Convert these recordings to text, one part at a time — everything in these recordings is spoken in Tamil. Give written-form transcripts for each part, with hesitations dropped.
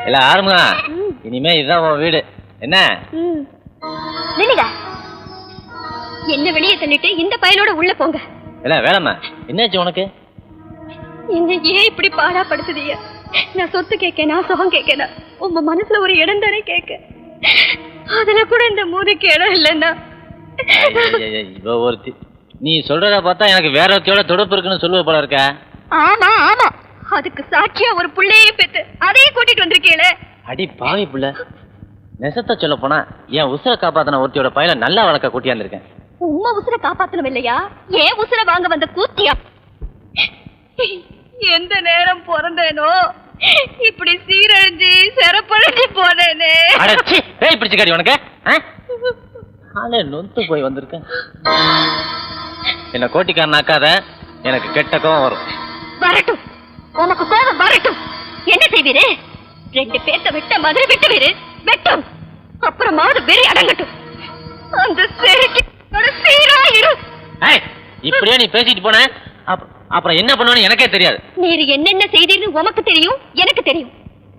இல்ல ஆரம்பா, இனிமே இதுதான் உன் வீடு. என்ன என்ன வெளியே தள்ளிட்டு இந்த பயலோட உள்ள போங்க. இல்ல வேலைம்மா, என்னாச்சு உனக்கு? என்ன ஏன் இப்படி பாடாப்படுத்துதீங்க? நான் சொத்து கேட்கேனா சுகம் கேட்கேனா உங்க மனசுல ஒரு இடம் தானே கேட்க. அதுல கூட இந்த மூதிக்கு இடம் இல்லைன்னா இவ ஒருத்தி. நீ சொல்றத பார்த்தா எனக்கு வேற ஒருத்தியோட தொடர்பு இருக்குன்னு சொல்லுவ போல இருக்க. ஆமா ஆமா, அதுக்கு சாட்சியா ஒரு புள்ளையே பெத்து அதையே கூட்டிட்டு வந்திருக்கீங்களே. அடி பாவி புள்ள, நெசத்தை சொல்ல போனா என் உசுரை காப்பாத்தின ஒருத்தியோட பையல நல்லா வளர்க்க கூட்டியாந்துருக்கேன். உம்மா உசுரை காப்பாத்தணும் இல்லையா, ஏன் உசுரை வாங்க வந்த கூத்தியா? எந்த நேரம் பிறந்தேனோ இப்படி சீரழிஞ்சு சிறப்பழிஞ்சு போனேனே. பேய் பிடிச்சுக்காடி உனக்கு. நொந்து போய் வந்திருக்கேன். என்ன கோட்டிக்காரனாக்காத, எனக்கு கெட்ட கோவம் வரும். வரட்டும், உனக்கு கோவம் வரட்டும். என்ன செய்வீரு? 2 பேர்த்த விட்ட மாதிரி விட்டு வீரு வெட்டும். அப்புறமாவது வெறி அடங்கட்டும். அந்த சீராயிரும். இப்படியே நீ பேசிட்டு போன அப்புறம் என்ன பண்ணுவேன்னு எனக்கே தெரியாது. நீர் என்னென்ன செய்தீர்னு உமக்கு தெரியும், எனக்கு தெரியும்,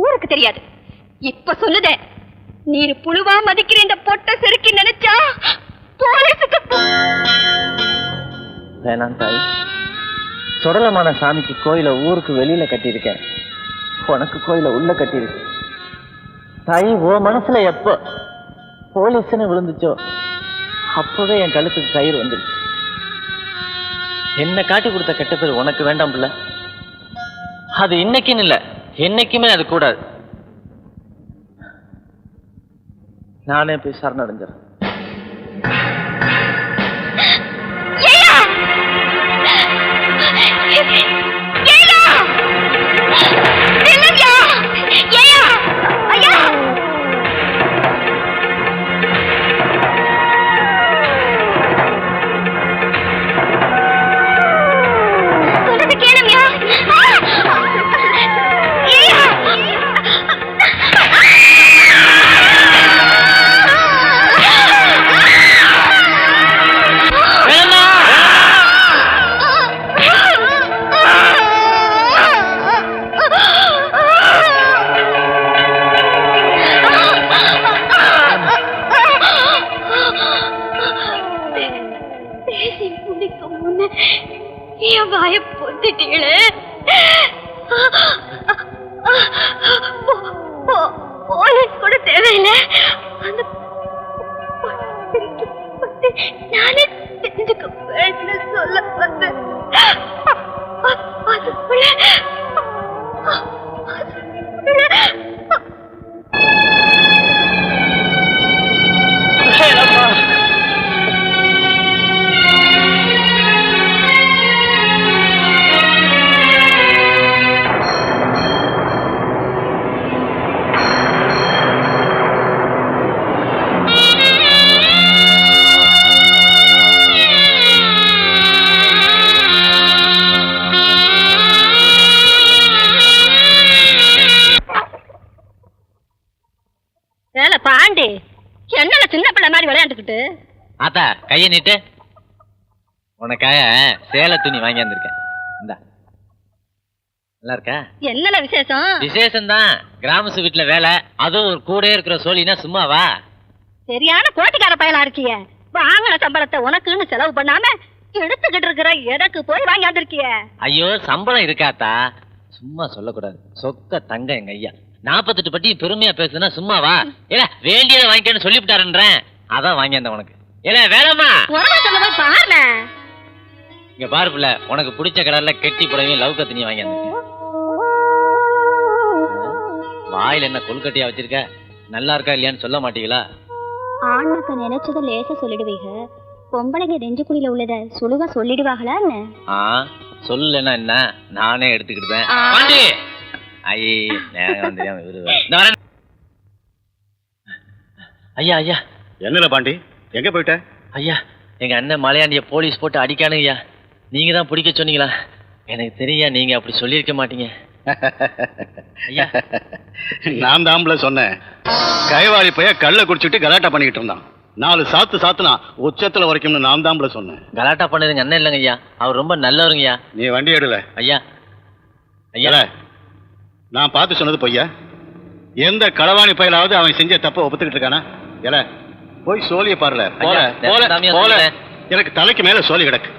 ஊருக்கு தெரியாது. இப்ப சொல்லுத, நீர் புழுவா மதிக்கிற இந்த பொட்ட செருக்கி நினைச்சா போலீஸுக்கு. வேணாம் தாய், சுடலமான சாமிக்கு கோயில ஊருக்கு வெளியில கட்டியிருக்கேன், உனக்கு கோயில உள்ள கட்டியிருக்கு. தாய், ஓ மனசுல எப்போ போலீஸ்ன்னு விழுந்துச்சோ அப்பவே என் கழுத்துக்கு கயிறு வந்துருச்சு. என்ன காட்டி கொடுத்த கெட்ட பேர் உனக்கு வேண்டாம் பிள்ளை. அது இன்னைக்குன்னு இல்ல, என்னைக்குமே அது கூடாது. நானே போய் சரணடைஞ்சிடறேன். போலீஸ் கூட தேவையில்லை. நானே தெரிஞ்சுக்க வேணும்னு சொல்ல வந்தேன். பாண்டி, என்னல சின்ன பிள்ளை மாதிரி விளையாண்டுக்கிட்டு. ஆத்தா கையை நீட்டு, உனக்காக சேலை துணி வாங்கி வந்திருக்கேன். இந்தா, நல்லா இருக்கா? என்னல விசேஷம்? விசேஷம் தான், கிராமசு வீட்டுல வேலை, அதுவும் ஒரு கூட இருக்கிற சோழினா சும்மாவா? சரியான கோட்டிக்கார பயலா இருக்கிய. வாங்கின சம்பளத்தை உனக்குன்னு செலவு பண்ணாம எடுத்துக்கிட்டு இருக்கிற எனக்கு போய் வாங்கி வந்திருக்கிய. ஐயோ, சம்பளம் இருக்காத்தா, சும்மா சொல்லக்கூடாது. சொக்க தங்க எங்க ஐயா 48 பட்டி பெருமையா பேசுனா சும்மாவா? ஏல வேண்டியதை வாங்கிக்கன்னு சொல்லிவிட்டாருன்றேன், அதான் வாங்கி வந்தேன் உனக்கு. ஏல வேலைமா பாருல, இங்க பாரு புள்ள, உனக்கு பிடிச்ச கலர்ல கெட்டி புடவையும் லவ் கத்தினியும் வாங்கி வந்திருக்கேன். வாயில என்ன கொல்கட்டியா வச்சிருக்க? நல்லா இருக்கா இல்லையான்னு சொல்ல மாட்டீங்களா? ஆண்மக்க நினைச்சத லேசா சொல்லிடுவீங்க, பொம்பளைங்க நெஞ்சுக்குழியில உள்ளத சுழுவா சொல்லிடுவாங்களா? சொல்லனா என்ன, நானே எடுத்துக்கிட்டேன். ஐயா ஐயா. என்னல பாண்டி, எங்க போயிட்ட? ஐயா, எங்க அண்ணன் மலையாண்டிய போலீஸ் போட்டு அடிக்கானுங்க ஐயா. நீங்க தான் பிடிக்க சொன்னீங்களா? எனக்கு தெரியா, நீங்க அப்படி சொல்லியிருக்க மாட்டீங்க. நான் தாம்பல சொன்னேன். கைவாரி போய கள்ள குடிச்சுட்டு கலாட்டா பண்ணிக்கிட்டு இருந்தான். 4 சாத்துனா உச்சத்துல வரைக்கும் நான் தாம்பல சொன்னேன். கலாட்டா பண்ணதுங்க அண்ணன் இல்லைங்க ஐயா, அவர் ரொம்ப நல்லவருங்கய்யா. நீ வண்டி எடுல ஐயா. ஐயா, நான் பார்த்து சொன்னது பொய்யா? எந்த களவாணி பயலாவது அவன் செஞ்ச தப்ப ஒப்புத்துக்கிட்டு இருக்கானா? ஏல போய் சோழிய பாருல. போல போல போல எனக்கு தலைக்கு மேல சோழி கிடக்கு.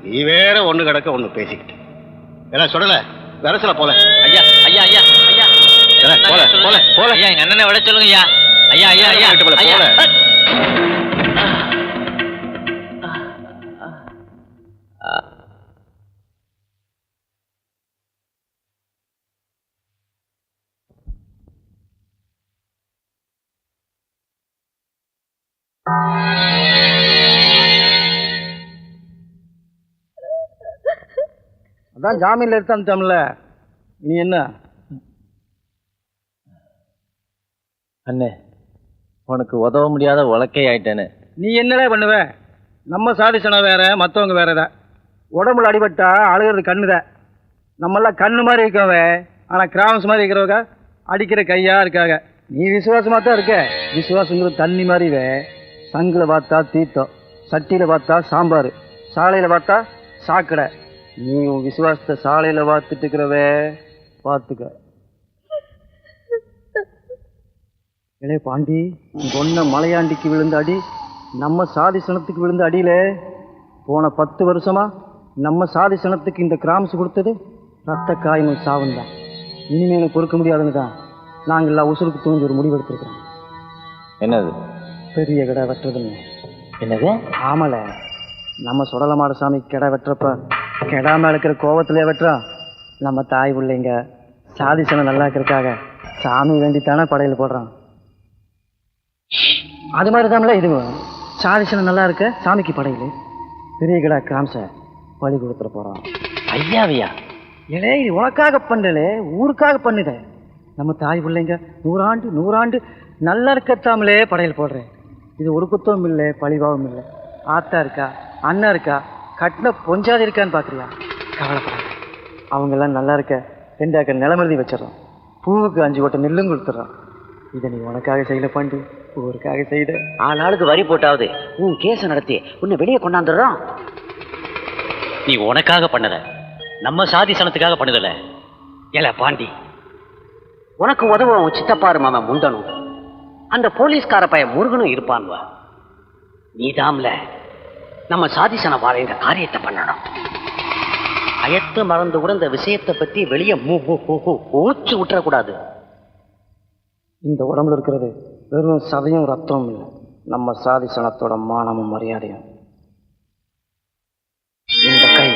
நீ வேற ஒண்ணு கிடக்க ஒண்ணு பேசிக்கிட்டு. ஏல சொல்லல வரசல போல. ஐயா ஐயா ஐயா ஐயா போல போல போல. ஐயா எங்க அண்ணனை விட சொல்லுங்க ஐயா. ஐயா ஐயா ஐயா போல. அதான் ஜாமீன்ல எடுத்தான்ல. நீ என்ன அண்ணே, உனக்கு உதவ முடியாத உலக்கை ஆயிட்டேன்னு. நீ என்னடா பண்ணுவ? நம்ம சாதிச்சனம் வேற, மற்றவங்க வேறதா. உடம்புல அடிபட்டா அழுகிறது கண்ணுத. நம்மெல்லாம் கண்ணு மாதிரி இருக்கவ, ஆனா கிராமஸ் மாதிரி இருக்கிறவங்க அடிக்கிற கையா இருக்காங்க. நீ விசுவாசமா தான் இருக்க. விசுவாசங்கிறது தண்ணி மாதிரிவே. சங்குல பார்த்தா தீர்த்தம், சட்டியில பார்த்தா சாம்பார், சாலையில பார்த்தா சாக்கடை. நீ உன் விசுவாசத்தை சாலையில பார்த்துட்டு இருக்கிறவே. பார்த்துக்க. இளைய பாண்டி, கொன்ன மலையாண்டிக்கு விழுந்த அடி நம்ம சாதி சனத்துக்கு விழுந்த அடியில போன 10 வருஷமா நம்ம சாதி சனத்துக்கு இந்த கிராமஸ் கொடுத்தது ரத்த காயமும் சாவும் தான். இனிமேல் பொறுக்க முடியாதுன்னு தான் நாங்கள் எல்லாம் உசுருக்கு தூங்கி ஒரு முடிவு எடுத்திருக்கிறோம். என்னது? பெரிய கடை வெட்டுறதுன்னு. என்னது? ஆமல, நம்ம சுடலமாட சாமி கிடா வெட்டுறப்ப கெடாம இருக்கிற கோவத்திலே வெட்டுறோம். நம்ம தாய் பிள்ளைங்க சாதி சனம் நல்லா இருக்கிறதுக்காக சாமி வேண்டித்தானே படையில் போடுறோம். அது மாதிரி தான்ல இதுவும். சாதி சனம் நல்லா இருக்க சாமிக்கு படையில் பெரிய கடா கிராம்ச பலி கொடுத்துட போறோம். ஐயாவையா? இலே உனக்காக பண்ணலே, ஊருக்காக பண்ணுத. நம்ம தாய் பிள்ளைங்க 100 ஆண்டு 100 ஆண்டு நல்லா இருக்கத்தாமலே படையில் போடுறேன். இது ஒரு குத்தமும் இல்லை, பழிபாவம் இல்லை. ஆத்தா இருக்கா, அண்ணன் இருக்கா, கட்டின பொஞ்சாதி இருக்கான்னு பார்க்குறியா? கவலைப்படாத, அவங்கெல்லாம் நல்லா இருக்க 2 ஏக்கர் நிலமருதி வச்சிடறோம். பூவுக்கு 5 ஓட்ட நெல்லும் கொடுத்துட்றோம். இதை நீ உனக்காக செய்யல பாண்டி, ஊருக்காக செய்த. ஆளாளுக்கு வரி போட்டாவது உன் கேஸை நடத்தி உன்னை வெளியே கொண்டாந்துடுறோம். நீ உனக்காக பண்ணத, நம்ம சாதி சனத்துக்காக பண்ணுதல. ஏல பாண்டி, உனக்கு உதவ உன் சித்தப்பாரு மாமன் முண்டனும் அந்த போலீஸ்கார பைய முருகனும் இருப்பான்வா. நீதாம்ல நம்ம சாதிசன வாழ இந்த காரியத்தை பண்ணணும். அயத்து மறந்து கூட இந்த விஷயத்தை பத்தி வெளியே மூச்சு விட்டுறக்கூடாது. இந்த உடம்புல இருக்கிறது வெறும் சதையும் ரத்தமும் இல்லை, நம்ம சாதி சனத்தோட மானமும் மரியாதையும். இந்த கை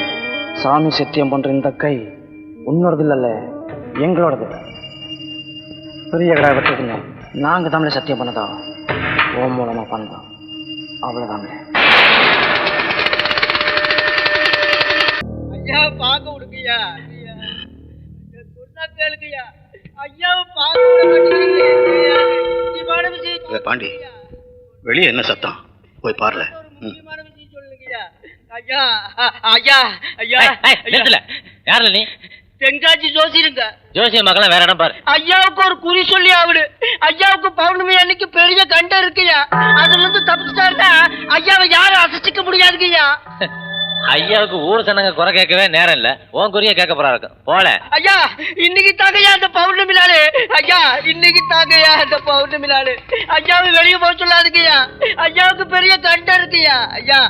சாமி சத்தியம் பண்ற இந்த கை உன்னோடது இல்லைல்ல, எங்களோடது. பெரிய கடை வெட்டுறதுங்க நாங்க தமிழ சத்தியம் பண்ணதா, ஓம் மூலமா பண்ணதான். அவ்வளவுதான். ஐயா பார்க்க விடுங்கய்யா, சொன்னா கேளுங்கய்யா. ஐயாவை பார்க்க முக்கியமான விஷயம் பாண்டி, வெளியே என்ன சத்தம்? போய் பாருல. முக்கியமான விஷயம் சொல்லுங்கய்யா. ஐயா ஐயா ஐயா யாருல நீ? தென்காட்சி ஜோசிருங்க. ஜோசிய மக்கள் வேற இடம் பாரு. ஐயாவுக்கு ஒரு குறி சொல்லி ஆவிடு. ஐயாவுக்கு பௌர்ணமி அன்னைக்கு பெரிய கண்டம் இருக்குயா. அதுல இருந்து தப்பிச்சிட்டாருன்னா ஐயாவை யாரும் அசைச்சிக்க முடியாதுங்கய்யா. ஐயாவுக்கு ஊர் சனங்க குறை கேட்கவே நேரம் இல்ல, உன் குறிய கேட்க போறா இருக்கும். போல ஐயா, இன்னைக்கு தாங்கய்யா அந்த பௌர்ணமி நாளு. ஐயா இன்னைக்கு தாங்கய்யா அந்த பௌர்ணமி நாளு. ஐயாவை வெளியே போக சொல்லாதுங்கய்யா. ஐயாவுக்கு பெரிய கண்டம் இருக்குயா. ஐயா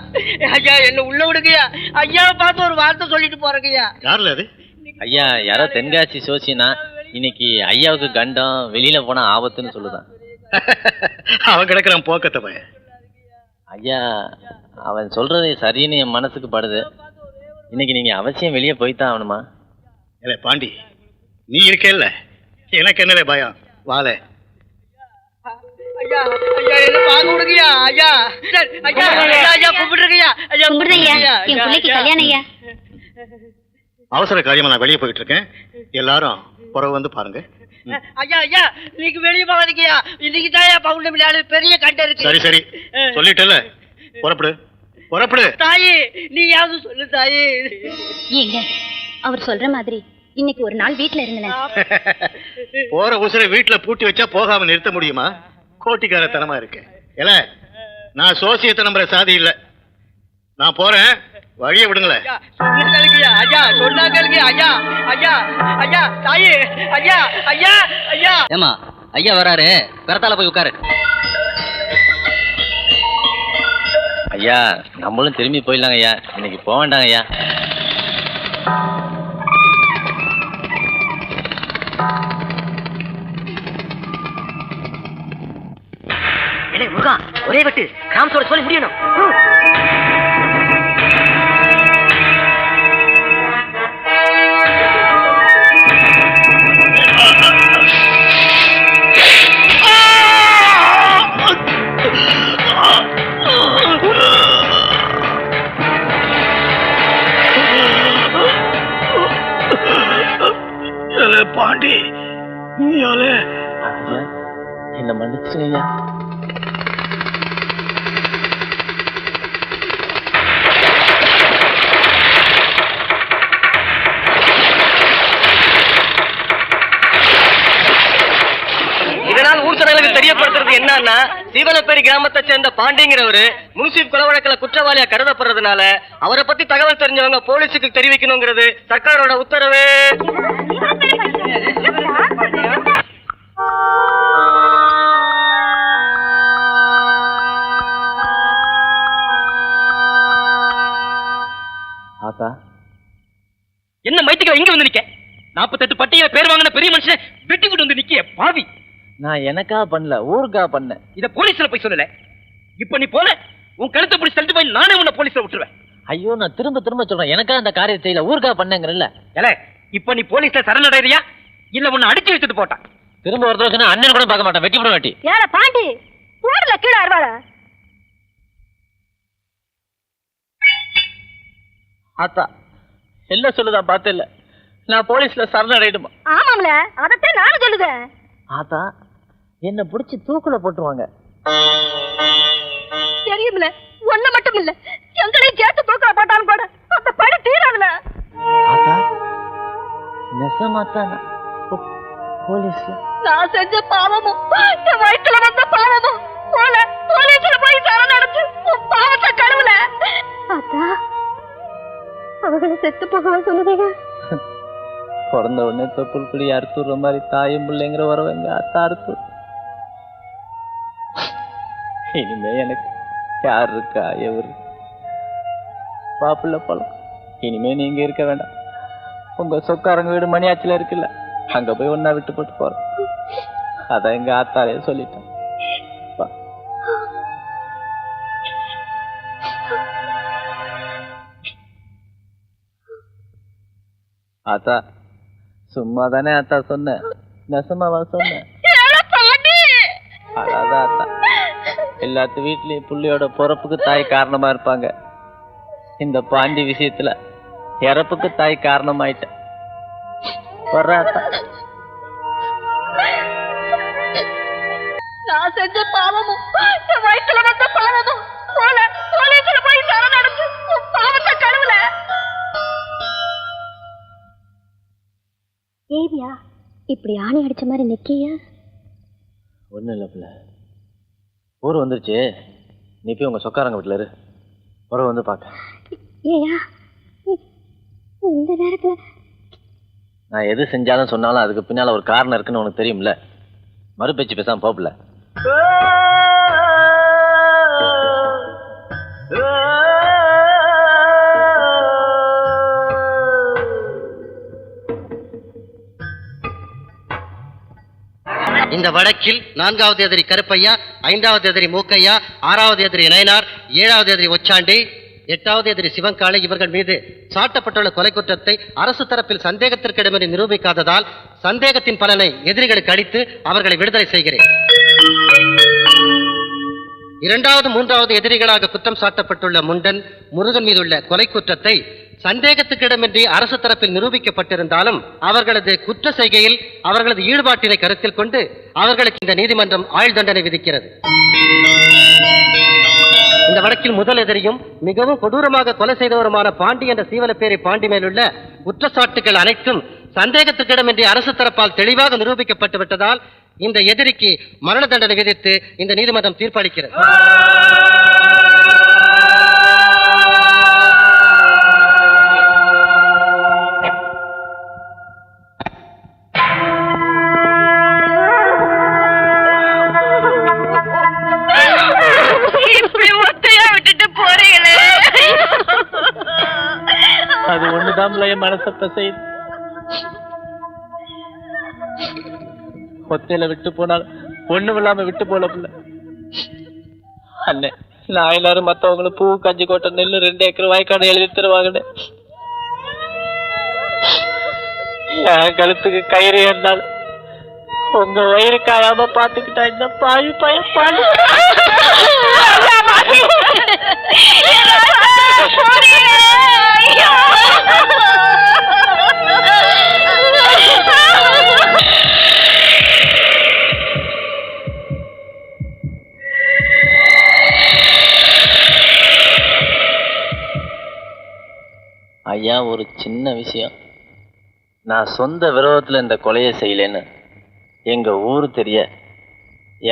ஐயா என்ன உள்ள விடுங்கய்யா. ஐயாவை பார்த்து ஒரு வார்த்தை சொல்லிட்டு போறேங்கய்யா. யாருல அது? ஐயா யாரோ தென்காட்சி சோசினா இன்னைக்கு ஐயாவுக்கு கண்டம், வெளியில போனா ஆபத்துன்னு சொல்லுதான். அவன் கிடக்குறான் போக்கத்தை பையன். ஐயா அவன் சொல்றது சரின்னு என் மனசுக்கு படுது. இன்னைக்கு நீங்க அவசியம் வெளியே போய்தான் ஆகணுமா? இல்ல பாண்டி, நீ இருக்கேல்ல, எனக்கு என்னலே பயம். வாழ ஐயா ஐயா என்ன பார்க்க விடுங்கய்யா. ஐயா ஐயா ஐயா ஐயா கும்பிடுறீங்கய்யா. ஐயா கும்பிடுறேன்யா, என் பிள்ளைக்கு கல்யாணம் ஐயா. அவசர காரியமா நான் வெளியே போயிட்டு இருக்கேன். எல்லாரும் புறவு வந்து பாருங்க. ஐயா ஐயா இன்னைக்கு வெளியே போகாதீங்கய்யா. இன்னைக்கு தான் பௌர்ணமி நாளு, பெரிய கண்டம் இருக்கு. சரி சரி சொல்லிட்டல, புறப்படு புறப்படு. தாயி நீயாவது சொல்லு தாயி. ஏங்க அவர் சொல்ற மாதிரி இன்னைக்கு ஒரு நாள் வீட்டுல இருந்தேன். போற உசுரை வீட்டுல பூட்டி வச்சா போகாம நிறுத்த முடியுமா? கோட்டிக்காரத்தனமா இருக்கு. இல்ல நான் சோசியத்தை நம்புற சாதி இல்ல. நான் போறேன், வழியை விடுங்களேன். ஐயா சொன்னா கேளுங்க. ஐயா ஐயா ஐயா தாயி ஐயா ஐயா ஐயா. ஏமா ஐயா வராரு, பெறத்தால போய் உட்காரு. ஐயா நம்மளும் திரும்பி போயிடலாங்க ஐயா, இன்னைக்கு போக வேண்டாங்க ஐயா. ஒரே வெட்டு காமத்தோட சொல்லி முடியணும். பாண்டி என்ன மன்னிச்சு ஐயா. இதனால் ஊர் ஜனங்களுக்கு தெரியப்படுத்துறது என்னன்னா, சீவனப்பேரி கிராமத்தை சேர்ந்த பாண்டிங்கிறவரு முன்சிப் கொலை வழக்குல குற்றவாளியா கருதப்படுறதுனால அவரை பத்தி தகவல் தெரிஞ்சவங்க போலீஸுக்கு தெரிவிக்கணுங்கிறது சர்க்காரோட உத்தரவு. ஆத்தா என்ன மைத்துக்கு இங்க வந்து நிக்க? 48 பட்டியல பேர் வாங்கின பெரிய மனுஷன் வெட்டி விட்டு வந்து நிக்க பாவி. நான் எனக்கா பண்ணல, ஊருக்கா பண்ணேன். இத போலீஸ்ல போய் சொல்லல. இப்ப நீ போல உன் கழுத்தை பிடிச்சி தள்ளிட்டு போய் நானே உன்னை போலீஸ்ல விட்டுருவேன். ஐயோ நான் திரும்ப திரும்ப சொல்றேன், எனக்கா அந்த காரியத்தை செய்யல, ஊருக்கா பண்ணேங்கிறல்ல. ஏல இப்ப நீ போலீஸ்ல சரணடைறியா இல்ல உன்னை அடிச்சு வச்சுட்டு போட்டான்? திரும்ப ஒரு தடவை அண்ணன் கூட பார்க்க மாட்டேன், வெட்டி விட வெட்டி. ஏல பாண்டி போடல கீழே அறுவாடா. ஆத்தா என்ன சொல்லுதா பார்த்து இல்ல, நான் போலீஸ்ல சரணடைடுமா? ஆமாம்ல, அதத்தான் நானும் சொல்லுதேன். ஆத்தா என்ன பிடிச்சி தூக்குல போட்டுருவாங்க. தெரியுமில்ல, ஒண்ணு மட்டும் இல்ல, எங்களையும் சேர்த்து தூக்கல போட்டாலும் கூட அந்த படி தீராதுல. ஆத்தா நெசமாத்தா போலீஸ்ல நான் செஞ்ச பாவமும் என் வயிற்றுல வந்த பாவமும் போல போலீஸ்ல போய் சரணடைச்சு உன் பாவத்தை கழுவுல. ஆத்தா அவங்களை செத்து போகவா சொல்லுதீங்க? பிறந்த உடனே தொப்புள் குடி அறுத்துற மாதிரி தாயும் பிள்ளைங்கிற வரவங்க ஆத்தா அறுத்து. இனிமே எனக்கு யார் இருக்கா எவரு பாப்புல பழம். இனிமே நீங்க இருக்க வேண்டாம், உங்க சொக்காரங்க வீடு மணியாச்சில இருக்குல்ல, அங்க போய் ஒன்னா விட்டு போட்டு போறோம். அதான் எங்க ஆத்தாலே சொல்லிட்டேன். ஆத்தா சும்மா தானே ஆத்தா சொன்னேன், நெசமாவா சொன்னேன்? அதான் ஆத்தா எல்லாத்து வீட்லயும் புள்ளியோட பிறப்புக்கு தாய் காரணமா இருப்பாங்க. இந்த பாண்டி விஷயத்துல இறப்புக்கு தாய் காரணமாயிட்ட. வர்றாத்தா நான் செஞ்ச பாவமும் என் வயிற்றுல வந்த பாவமும் போல போலீஸ்ல போய் சரணடைச்சு உன் பாவத்தை கழுவுல. ஏவியா இப்படி ஆணி அடிச்ச மாதிரி நிக்கியா? ஒன்றும் இல்லை பிள்ளை, ஊர் வந்துருச்சு, நீ போய் உங்கள் சொக்காரங்க வீட்டில் இரு, உறவு வந்து பார்க்க. ஏயா இந்த நேரத்தில் நான் எது செஞ்சாலும் சொன்னாலும் அதுக்கு பின்னால் ஒரு காரணம் இருக்குன்னு உனக்கு தெரியும்ல, மறுபேச்சு பேசாமல் போகல. இந்த வழக்கில் 4வது எதிரி கருப்பையா, 5வது எதிரி மூக்கையா, 6வது எதிரி நயனார், 7வது எதிரி ஒச்சாண்டி, 8வது எதிரி சிவங்காளி இவர்கள் மீது சாட்டப்பட்டுள்ள கொலை குற்றத்தை அரசு தரப்பில் சந்தேகத்திற்கிடமின்றி நிரூபிக்காததால் சந்தேகத்தின் பலனை எதிரிகளுக்கு அளித்து அவர்களை விடுதலை செய்கிறேன். 2வது 3வது எதிரிகளாக குற்றம் சாட்டப்பட்டுள்ள முண்டன், முருகன் மீதுள்ள கொலை குற்றத்தை சந்தேகத்துக்கிடமின்றி அரசு தரப்பில் நிரூபிக்கப்பட்டிருந்தாலும் அவர்களது குற்ற செய்கையில் அவர்களது ஈடுபாட்டினை கருத்தில் கொண்டு அவர்களுக்கு இந்த நீதிமன்றம் ஆயுள் தண்டனை விதிக்கிறது. இந்த வழக்கில் முதல் எதிரியும் மிகவும் கொடூரமாக கொலை செய்தவருமான பாண்டி என்ற சீவலப்பேரி பாண்டி மேலுள்ள குற்றச்சாட்டுகள் அனைத்தும் சந்தேகத்துக்கிடமின்றி அரசு தரப்பால் தெளிவாக நிரூபிக்கப்பட்டு விட்டதால் இந்த எதிரிக்கு மரண தண்டனை விதித்து இந்த நீதிமன்றம் தீர்ப்பளிக்கிறது. தெரியாமல என் மனசப்ப செய்து ஒத்தையில விட்டு போனாலும் ஒண்ணும் இல்லாம விட்டு போல பிள்ளை. அண்ணே நான் எல்லாரும் மத்தவங்களும் பூ கஞ்சி கோட்டை நெல்லு 2 ஏக்கர் வாய்க்காடு எழுதி தருவாங்கன்னு என் கழுத்துக்கு கயிறு இருந்தாலும் உங்க வயிறு காயாம பாத்துக்கிட்டா இந்த பாவி பையன் பாடு. ஐயா ஒரு சின்ன விஷயம், நான் சொந்த விரோதத்துல இந்த கொலையை செய்யலன்னு எங்க ஊரு தெரிய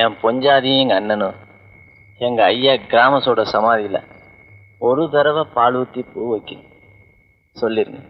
என் பொஞ்சாதியும் எங்க அண்ணனும் எங்க ஐயா கிராமசோட சமாதியில ஒரு தடவை பால் ஊத்தி பூ வைக்க சொல்லிருங்க.